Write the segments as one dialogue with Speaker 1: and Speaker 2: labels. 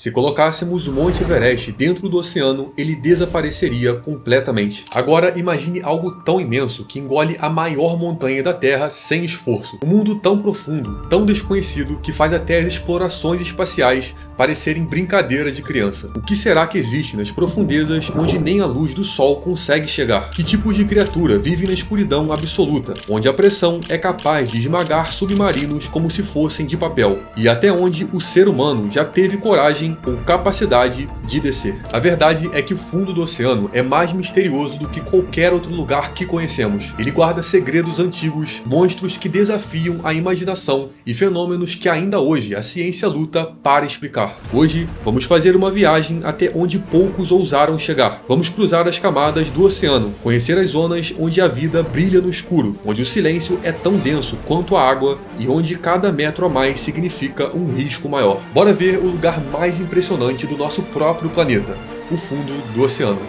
Speaker 1: Se colocássemos o Monte Everest dentro do oceano, ele desapareceria completamente. Agora imagine algo tão imenso que engole a maior montanha da Terra sem esforço. Um mundo tão profundo, tão desconhecido, que faz até as explorações espaciais parecerem brincadeira de criança. O que será que existe nas profundezas onde nem a luz do Sol consegue chegar? Que tipos de criatura vivem na escuridão absoluta, onde a pressão é capaz de esmagar submarinos como se fossem de papel? E até onde o ser humano já teve coragem ou capacidade de descer? A verdade é que o fundo do oceano é mais misterioso do que qualquer outro lugar que conhecemos. Ele guarda segredos antigos, monstros que desafiam a imaginação e fenômenos que ainda hoje a ciência luta para explicar. Hoje, vamos fazer uma viagem até onde poucos ousaram chegar. Vamos cruzar as camadas do oceano, conhecer as zonas onde a vida brilha no escuro, onde o silêncio é tão denso quanto a água e onde cada metro a mais significa um risco maior. Bora ver o lugar mais impressionante do nosso próprio planeta, o fundo do oceano.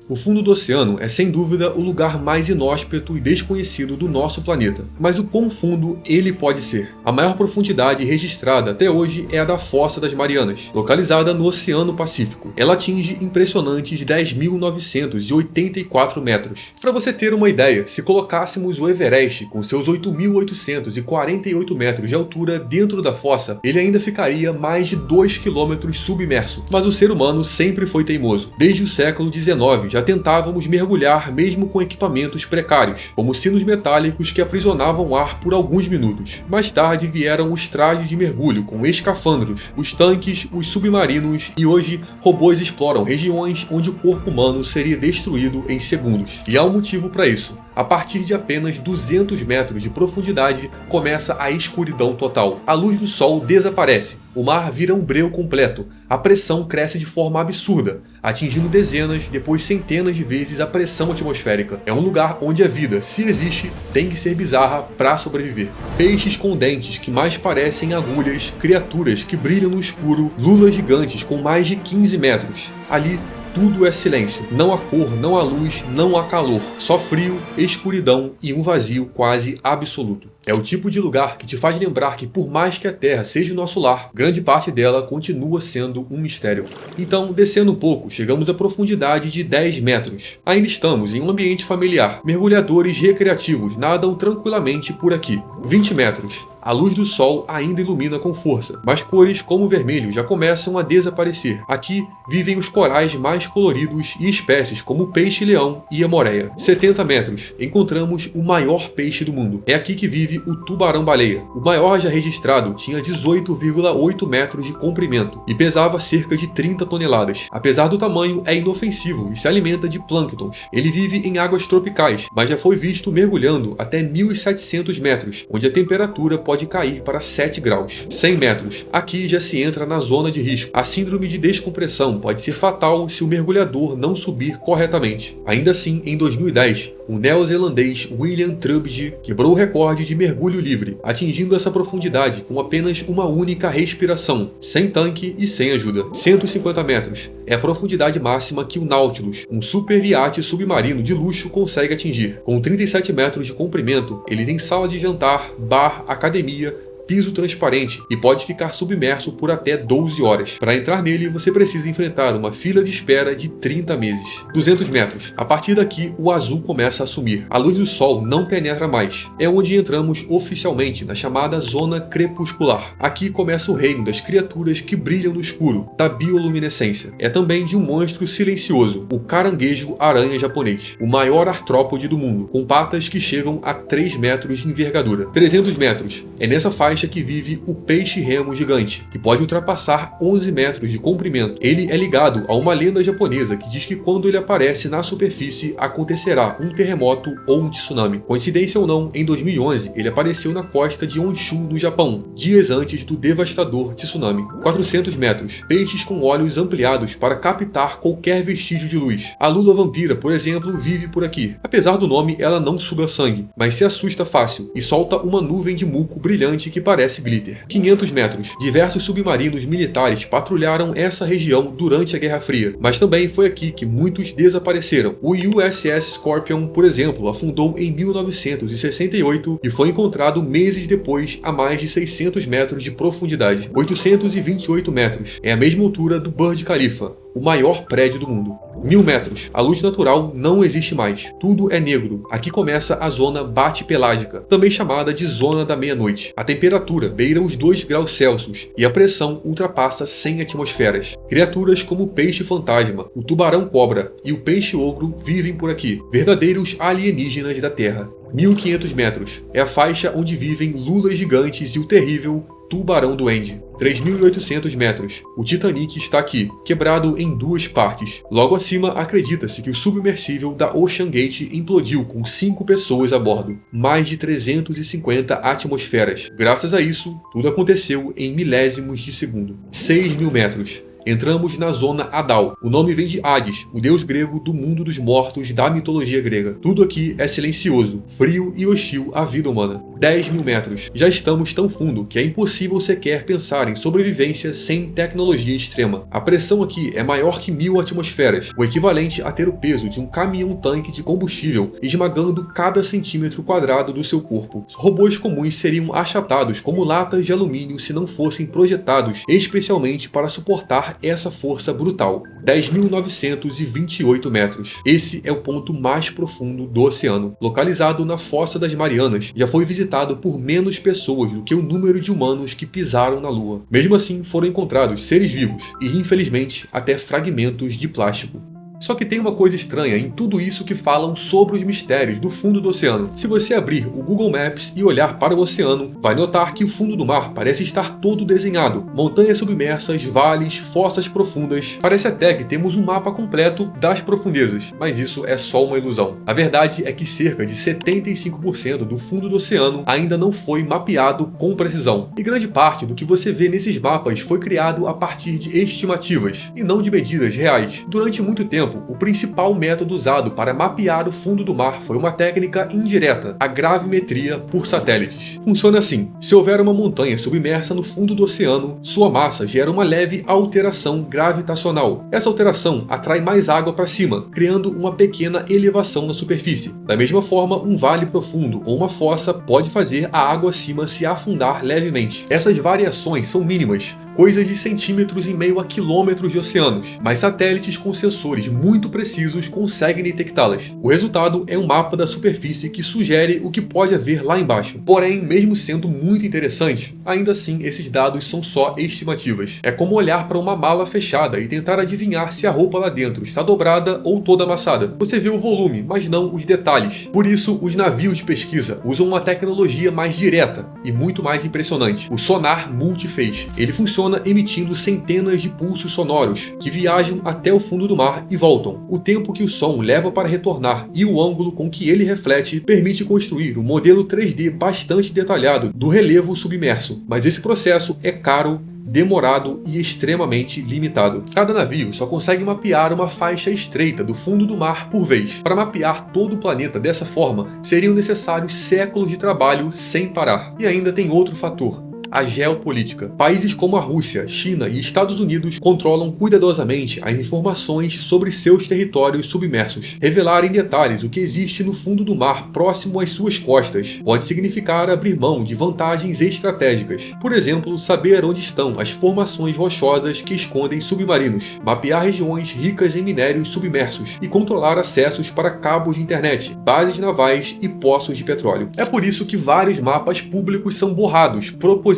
Speaker 1: O fundo do oceano é sem dúvida o lugar mais inóspito e desconhecido do nosso planeta. Mas o quão fundo ele pode ser? A maior profundidade registrada até hoje é a da Fossa das Marianas, localizada no Oceano Pacífico. Ela atinge impressionantes 10.984 metros. Para você ter uma ideia, se colocássemos o Everest com seus 8.848 metros de altura dentro da fossa, ele ainda ficaria mais de 2 km submerso. Mas o ser humano sempre foi teimoso. Desde o século XIX já tentávamos mergulhar mesmo com equipamentos precários, como sinos metálicos que aprisionavam ar por alguns minutos. Mais tarde vieram os trajes de mergulho com escafandros, os tanques, os submarinos e hoje robôs exploram regiões onde o corpo humano seria destruído em segundos. E há um motivo para isso. A partir de apenas 200 metros de profundidade começa a escuridão total. A luz do sol desaparece, o mar vira um breu completo, a pressão cresce de forma absurda, atingindo dezenas, depois centenas de vezes a pressão atmosférica. É um lugar onde a vida, se existe, tem que ser bizarra para sobreviver. Peixes com dentes que mais parecem agulhas, criaturas que brilham no escuro, lulas gigantes com mais de 15 metros. Ali, tudo é silêncio. Não há cor, não há luz, não há calor. Só frio, escuridão e um vazio quase absoluto. É o tipo de lugar que te faz lembrar que por mais que a Terra seja o nosso lar, grande parte dela continua sendo um mistério. Então, descendo um pouco, chegamos à profundidade de 10 metros. Ainda estamos em um ambiente familiar. Mergulhadores recreativos nadam tranquilamente por aqui. 20 metros. A luz do sol ainda ilumina com força, mas cores como o vermelho já começam a desaparecer. Aqui vivem os corais mais coloridos e espécies como o peixe-leão e a moreia. 70 metros. Encontramos o maior peixe do mundo. É aqui que vive o tubarão-baleia. O maior já registrado tinha 18,8 metros de comprimento e pesava cerca de 30 toneladas. Apesar do tamanho, é inofensivo e se alimenta de plânctons. Ele vive em águas tropicais, mas já foi visto mergulhando até 1.700 metros, onde a temperatura pode cair para 7 graus. 100 metros. Aqui já se entra na zona de risco. A síndrome de descompressão pode ser fatal se o mergulhador não subir corretamente. Ainda assim, em 2010, o neozelandês William Trubsgy quebrou o recorde de mergulho livre, atingindo essa profundidade com apenas uma única respiração, sem tanque e sem ajuda. 150 metros é a profundidade máxima que o Nautilus, um super iate submarino de luxo, consegue atingir. Com 37 metros de comprimento, ele tem sala de jantar, bar, academia, piso transparente e pode ficar submerso por até 12 horas. Para entrar nele, você precisa enfrentar uma fila de espera de 30 meses. 200 metros. A partir daqui, o azul começa a sumir. A luz do sol não penetra mais. É onde entramos oficialmente na chamada zona crepuscular. Aqui começa o reino das criaturas que brilham no escuro, da bioluminescência. É também de um monstro silencioso, o caranguejo-aranha japonês, o maior artrópode do mundo, com patas que chegam a 3 metros de envergadura. 300 metros. É nessa faixa que vive o peixe-remo gigante, que pode ultrapassar 11 metros de comprimento. Ele é ligado a uma lenda japonesa que diz que quando ele aparece na superfície acontecerá um terremoto ou um tsunami. Coincidência ou não, em 2011 ele apareceu na costa de Honshu, no Japão, dias antes do devastador tsunami. 400 metros. Peixes com olhos ampliados para captar qualquer vestígio de luz. A lula vampira, por exemplo, vive por aqui. Apesar do nome, ela não suga sangue, mas se assusta fácil e solta uma nuvem de muco brilhante que parece glitter. 500 metros. Diversos submarinos militares patrulharam essa região durante a Guerra Fria, mas também foi aqui que muitos desapareceram. O USS Scorpion, por exemplo, afundou em 1968 e foi encontrado meses depois a mais de 600 metros de profundidade. 828 metros. É a mesma altura do Burj Khalifa, o maior prédio do mundo. 1000 metros. A luz natural não existe mais. Tudo é negro. Aqui começa a zona bate-pelágica, também chamada de zona da meia-noite. A temperatura beira os 2 graus Celsius e a pressão ultrapassa 100 atmosferas. Criaturas como o peixe-fantasma, o tubarão-cobra e o peixe-ogro vivem por aqui. Verdadeiros alienígenas da Terra. 1500 metros. É a faixa onde vivem lulas gigantes e o terrível tubarão-duende. 3.800 metros. O Titanic está aqui, quebrado em 2 partes. Logo acima, acredita-se que o submersível da Ocean Gate implodiu com 5 pessoas a bordo. Mais de 350 atmosferas. Graças a isso, tudo aconteceu em milésimos de segundo. 6.000 metros. Entramos na zona Adal. O nome vem de Hades, o deus grego do mundo dos mortos da mitologia grega. Tudo aqui é silencioso, frio e hostil à vida humana. 10.000 metros. Já estamos tão fundo que é impossível sequer pensar em sobrevivência sem tecnologia extrema. A pressão aqui é maior que 1000 atmosferas, o equivalente a ter o peso de um caminhão-tanque de combustível esmagando cada centímetro quadrado do seu corpo. Robôs comuns seriam achatados como latas de alumínio se não fossem projetados especialmente para suportar essa força brutal. 10.928 metros. Esse é o ponto mais profundo do oceano. Localizado na Fossa das Marianas, já foi visitado por menos pessoas do que o número de humanos que pisaram na Lua. Mesmo assim, foram encontrados seres vivos e, infelizmente, até fragmentos de plástico. Só que tem uma coisa estranha em tudo isso que falam sobre os mistérios do fundo do oceano. Se você abrir o Google Maps e olhar para o oceano, vai notar que o fundo do mar parece estar todo desenhado. Montanhas submersas, vales, fossas profundas. Parece até que temos um mapa completo das profundezas, mas isso é só uma ilusão. A verdade é que cerca de 75% do fundo do oceano ainda não foi mapeado com precisão. E grande parte do que você vê nesses mapas foi criado a partir de estimativas, e não de medidas reais. Durante muito tempo, o principal método usado para mapear o fundo do mar foi uma técnica indireta, a gravimetria por satélites. Funciona assim: se houver uma montanha submersa no fundo do oceano, sua massa gera uma leve alteração gravitacional. Essa alteração atrai mais água para cima, criando uma pequena elevação na superfície. Da mesma forma, um vale profundo ou uma fossa pode fazer a água acima se afundar levemente. Essas variações são mínimas, coisas de centímetros em meio a quilômetros de oceanos, mas satélites com sensores muito precisos conseguem detectá-las. O resultado é um mapa da superfície que sugere o que pode haver lá embaixo. Porém, mesmo sendo muito interessante, ainda assim esses dados são só estimativas. É como olhar para uma mala fechada e tentar adivinhar se a roupa lá dentro está dobrada ou toda amassada. Você vê o volume, mas não os detalhes. Por isso, os navios de pesquisa usam uma tecnologia mais direta e muito mais impressionante: o sonar multiphase. Ele funciona emitindo centenas de pulsos sonoros que viajam até o fundo do mar e voltam. O tempo que o som leva para retornar e o ângulo com que ele reflete permite construir um modelo 3D bastante detalhado do relevo submerso, mas esse processo é caro, demorado e extremamente limitado. Cada navio só consegue mapear uma faixa estreita do fundo do mar por vez. Para mapear todo o planeta dessa forma, seriam necessários séculos de trabalho sem parar. E ainda tem outro fator: a geopolítica. Países como a Rússia, China e Estados Unidos controlam cuidadosamente as informações sobre seus territórios submersos. Revelar em detalhes o que existe no fundo do mar próximo às suas costas pode significar abrir mão de vantagens estratégicas. Por exemplo, saber onde estão as formações rochosas que escondem submarinos, mapear regiões ricas em minérios submersos e controlar acessos para cabos de internet, bases navais e poços de petróleo. É por isso que vários mapas públicos são borrados propositalmente,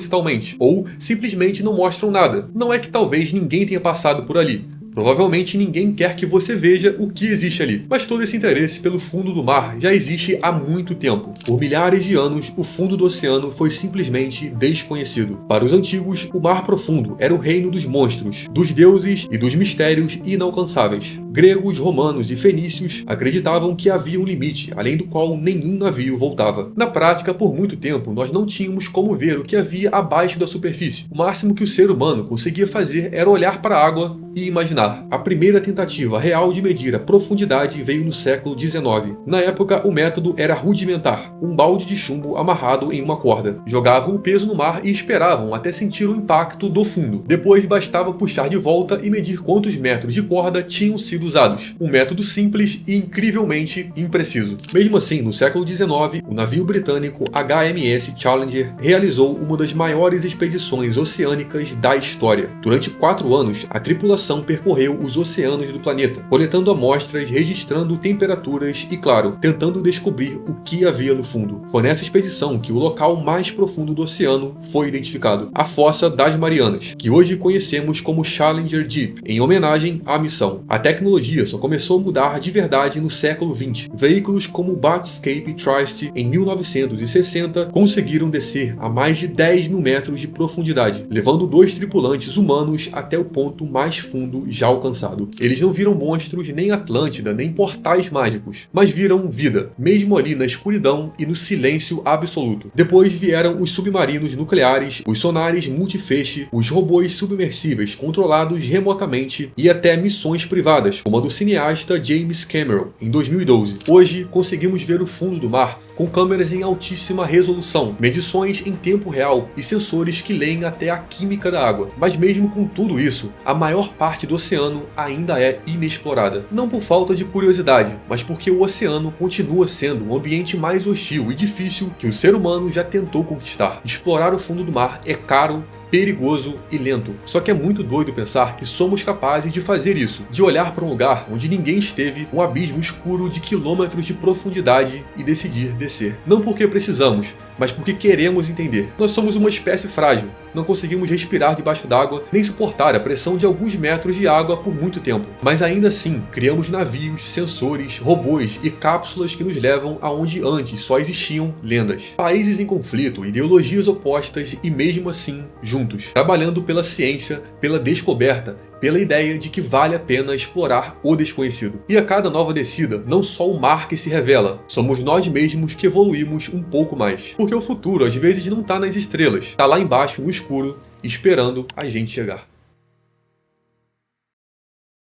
Speaker 1: ou simplesmente não mostram nada. Não é que talvez ninguém tenha passado por ali. Provavelmente ninguém quer que você veja o que existe ali, mas todo esse interesse pelo fundo do mar já existe há muito tempo. Por milhares de anos, o fundo do oceano foi simplesmente desconhecido. Para os antigos, o mar profundo era o reino dos monstros, dos deuses e dos mistérios inalcançáveis. Gregos, romanos e fenícios acreditavam que havia um limite, além do qual nenhum navio voltava. Na prática, por muito tempo, nós não tínhamos como ver o que havia abaixo da superfície. O máximo que o ser humano conseguia fazer era olhar para a água e imaginar: completar, a primeira tentativa real de medir a profundidade veio no século XIX. Na época, o método era rudimentar, um balde de chumbo amarrado em uma corda. Jogavam o peso no mar e esperavam até sentir o impacto do fundo. Depois bastava puxar de volta e medir quantos metros de corda tinham sido usados. Um método simples e incrivelmente impreciso. Mesmo assim, no século XIX, o navio britânico HMS Challenger realizou uma das maiores expedições oceânicas da história. Durante 4 anos, a tripulação percorreu os oceanos do planeta, coletando amostras, registrando temperaturas e, claro, tentando descobrir o que havia no fundo. Foi nessa expedição que o local mais profundo do oceano foi identificado, a Fossa das Marianas, que hoje conhecemos como Challenger Deep, em homenagem à missão. A tecnologia só começou a mudar de verdade no século XX. Veículos como o Batscape Triste, em 1960, conseguiram descer a mais de 10 mil metros de profundidade, levando 2 tripulantes humanos até o ponto mais fundo já alcançado. Eles não viram monstros, nem Atlântida, nem portais mágicos, mas viram vida, mesmo ali na escuridão e no silêncio absoluto. Depois vieram os submarinos nucleares, os sonares multifeixe, os robôs submersíveis controlados remotamente e até missões privadas, como a do cineasta James Cameron, em 2012. Hoje, conseguimos ver o fundo do mar com câmeras em altíssima resolução, medições em tempo real e sensores que leem até a química da água. Mas mesmo com tudo isso, a maior parte do oceano ainda é inexplorada. Não por falta de curiosidade, mas porque o oceano continua sendo um ambiente mais hostil e difícil que o ser humano já tentou conquistar. Explorar o fundo do mar é caro, perigoso e lento. Só que é muito doido pensar que somos capazes de fazer isso, de olhar para um lugar onde ninguém esteve, um abismo escuro de quilômetros de profundidade e decidir descer. Não porque precisamos, mas porque queremos entender. Nós somos uma espécie frágil, não conseguimos respirar debaixo d'água, nem suportar a pressão de alguns metros de água por muito tempo. Mas ainda assim, criamos navios, sensores, robôs e cápsulas que nos levam aonde antes só existiam lendas. Países em conflito, ideologias opostas e mesmo assim juntos, trabalhando pela ciência, pela descoberta, pela ideia de que vale a pena explorar o desconhecido. E a cada nova descida, não só o mar que se revela, somos nós mesmos que evoluímos um pouco mais. Porque o futuro às vezes não está nas estrelas, está lá embaixo no escuro, esperando a gente chegar.